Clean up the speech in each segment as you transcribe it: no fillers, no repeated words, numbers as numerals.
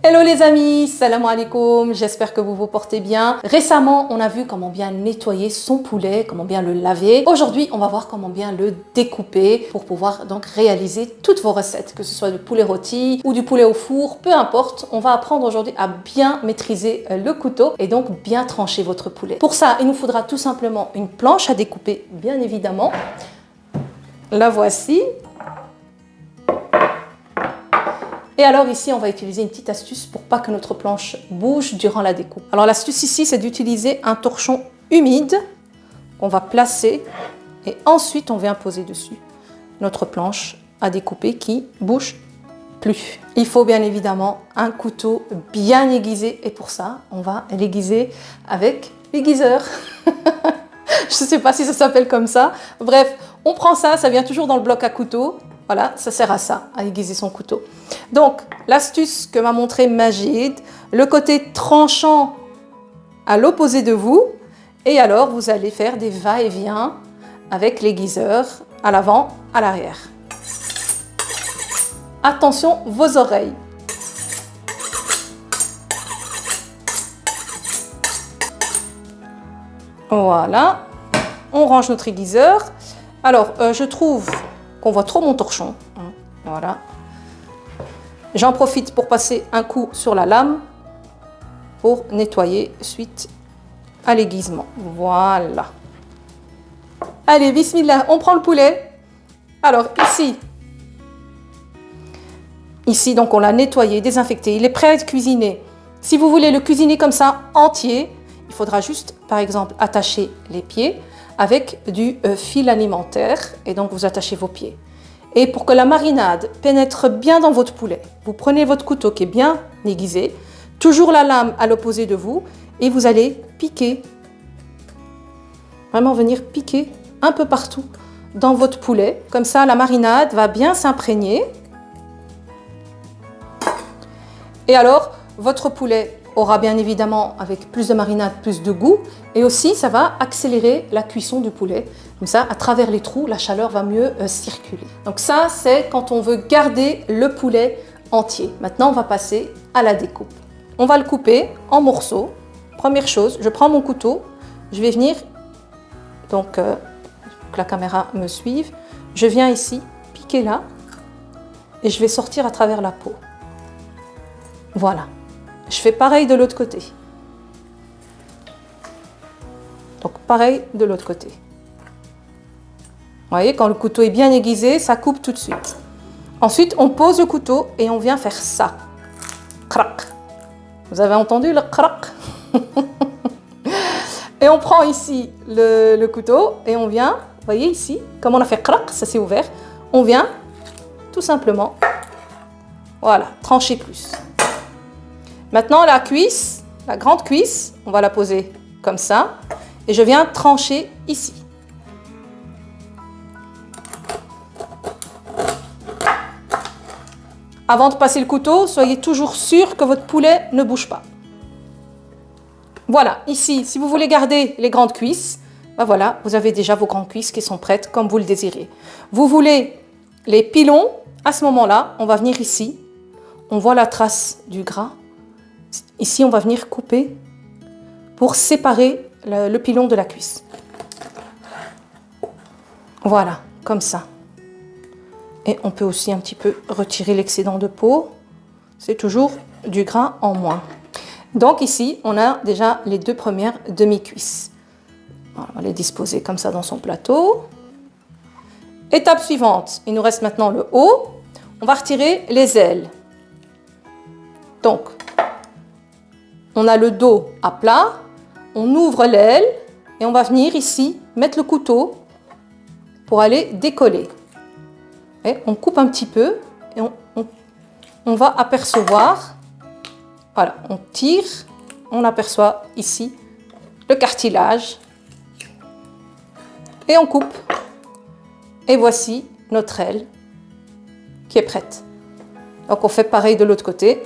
Hello les amis, salam alaikum, j'espère que vous vous portez bien. Récemment, on a vu comment bien nettoyer son poulet, comment bien le laver. Aujourd'hui, on va voir comment bien le découper pour pouvoir donc réaliser toutes vos recettes, que ce soit du poulet rôti ou du poulet au four, peu importe. On va apprendre aujourd'hui à bien maîtriser le couteau et donc bien trancher votre poulet. Pour ça, il nous faudra tout simplement une planche à découper, bien évidemment. La voici. Et alors ici, on va utiliser une petite astuce pour pas que notre planche bouge durant la découpe. Alors l'astuce ici, c'est d'utiliser un torchon humide qu'on va placer et ensuite on vient poser dessus notre planche à découper qui bouge plus. Il faut bien évidemment un couteau bien aiguisé et pour ça, on va l'aiguiser avec l'aiguiseur. Je ne sais pas si ça s'appelle comme ça. Bref, on prend ça, ça vient toujours dans le bloc à couteau. Voilà, ça sert à ça, à aiguiser son couteau. Donc, l'astuce que m'a montré Majid, le côté tranchant à l'opposé de vous, et alors vous allez faire des va-et-vient avec l'aiguiseur à l'avant, à l'arrière. Attention, vos oreilles. Voilà, on range notre aiguiseur. Alors, je trouve qu'on voit trop mon torchon. Voilà. J'en profite pour passer un coup sur la lame pour nettoyer suite à l'aiguisement. Voilà. Allez, bismillah, on prend le poulet. Alors, ici, donc on l'a nettoyé, désinfecté. Il est prêt à être cuisiné. Si vous voulez le cuisiner comme ça, entier, il faudra juste, par exemple, attacher les pieds avec du fil alimentaire et donc vous attachez vos pieds. Et pour que la marinade pénètre bien dans votre poulet, vous prenez votre couteau qui est bien aiguisé, toujours la lame à l'opposé de vous et vous allez piquer, vraiment venir piquer un peu partout dans votre poulet. Comme ça, la marinade va bien s'imprégner. Et alors, votre poulet aura bien évidemment, avec plus de marinade, plus de goût. Et aussi, ça va accélérer la cuisson du poulet. Comme ça, à travers les trous, la chaleur va mieux circuler. Donc ça, c'est quand on veut garder le poulet entier. Maintenant, on va passer à la découpe. On va le couper en morceaux. Première chose, je prends mon couteau. Je vais venir, donc, que la caméra me suive. Je viens ici, piquer là. Et je vais sortir à travers la peau. Voilà. Je fais pareil de l'autre côté. Donc pareil de l'autre côté. Vous voyez, quand le couteau est bien aiguisé, ça coupe tout de suite. Ensuite, on pose le couteau et on vient faire ça. Crac. Vous avez entendu le crac? Et on prend ici le couteau et on vient, vous voyez ici, comme on a fait crac, ça s'est ouvert, on vient tout simplement, voilà, trancher plus. Maintenant, la cuisse, la grande cuisse, on va la poser comme ça. Et je viens trancher ici. Avant de passer le couteau, soyez toujours sûr que votre poulet ne bouge pas. Voilà, ici, si vous voulez garder les grandes cuisses, ben voilà, vous avez déjà vos grandes cuisses qui sont prêtes comme vous le désirez. Vous voulez les pilons, à ce moment-là, on va venir ici. On voit la trace du gras. Ici, on va venir couper pour séparer le pilon de la cuisse. Voilà, comme ça. Et on peut aussi un petit peu retirer l'excédent de peau. C'est toujours du gras en moins. Donc ici, on a déjà les deux premières demi-cuisses. Voilà, on va les disposer comme ça dans son plateau. Étape suivante, il nous reste maintenant le haut. On va retirer les ailes. Donc, on a le dos à plat, on ouvre l'aile et on va venir ici mettre le couteau pour aller décoller. Et on coupe un petit peu et on va apercevoir, voilà, on tire, on aperçoit ici le cartilage et on coupe. Et voici notre aile qui est prête. Donc on fait pareil de l'autre côté.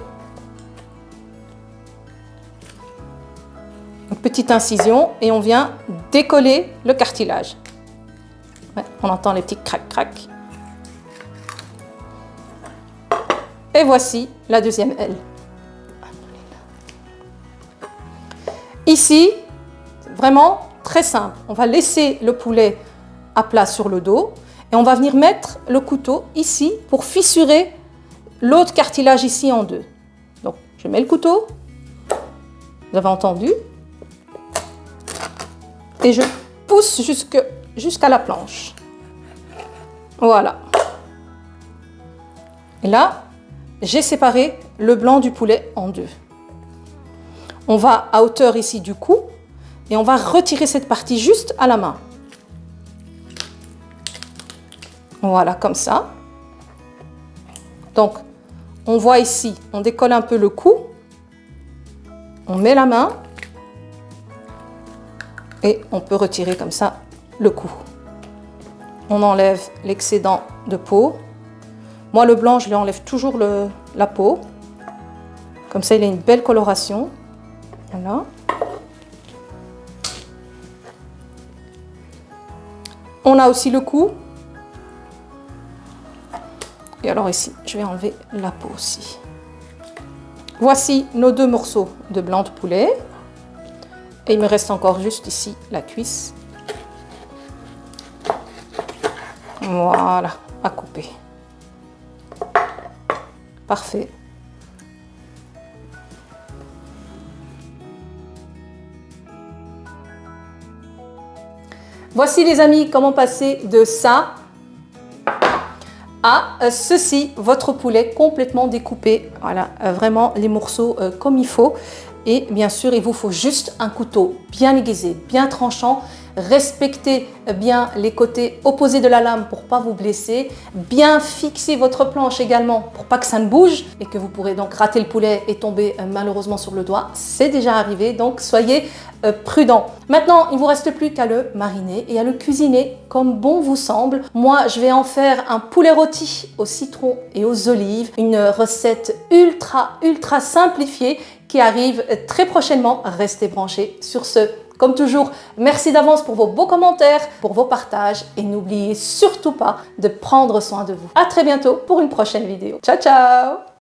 Une petite incision et on vient décoller le cartilage. Ouais, on entend les petits crac-crac. Et voici la deuxième aile. Ici, vraiment très simple. On va laisser le poulet à plat sur le dos et on va venir mettre le couteau ici pour fissurer l'autre cartilage ici en deux. Donc, je mets le couteau, vous avez entendu, et je pousse jusqu'à la planche. Voilà. Et là, j'ai séparé le blanc du poulet en deux. On va à hauteur ici du cou et on va retirer cette partie juste à la main. Voilà, comme ça. Donc, on voit ici, on décolle un peu le cou, on met la main et on peut retirer comme ça le cou. On enlève l'excédent de peau. Moi, le blanc, je lui enlève toujours la peau. Comme ça, il a une belle coloration. Voilà. On a aussi le cou. Et alors ici, je vais enlever la peau aussi. Voici nos deux morceaux de blanc de poulet. Et il me reste encore juste ici la cuisse. Voilà, à couper. Parfait. Voici les amis, comment passer de ça à ceci, votre poulet complètement découpé. Voilà, vraiment les morceaux comme il faut. Et bien sûr, il vous faut juste un couteau bien aiguisé, bien tranchant. Respectez bien les côtés opposés de la lame pour ne pas vous blesser. Bien fixer votre planche également pour pas que ça ne bouge et que vous pourrez donc rater le poulet et tomber malheureusement sur le doigt. C'est déjà arrivé, donc soyez prudents. Maintenant, il ne vous reste plus qu'à le mariner et à le cuisiner comme bon vous semble. Moi, je vais en faire un poulet rôti au citron et aux olives. Une recette ultra simplifiée qui arrive très prochainement. Restez branchés sur ce. Comme toujours, merci d'avance pour vos beaux commentaires, pour vos partages et n'oubliez surtout pas de prendre soin de vous. À très bientôt pour une prochaine vidéo. Ciao, ciao!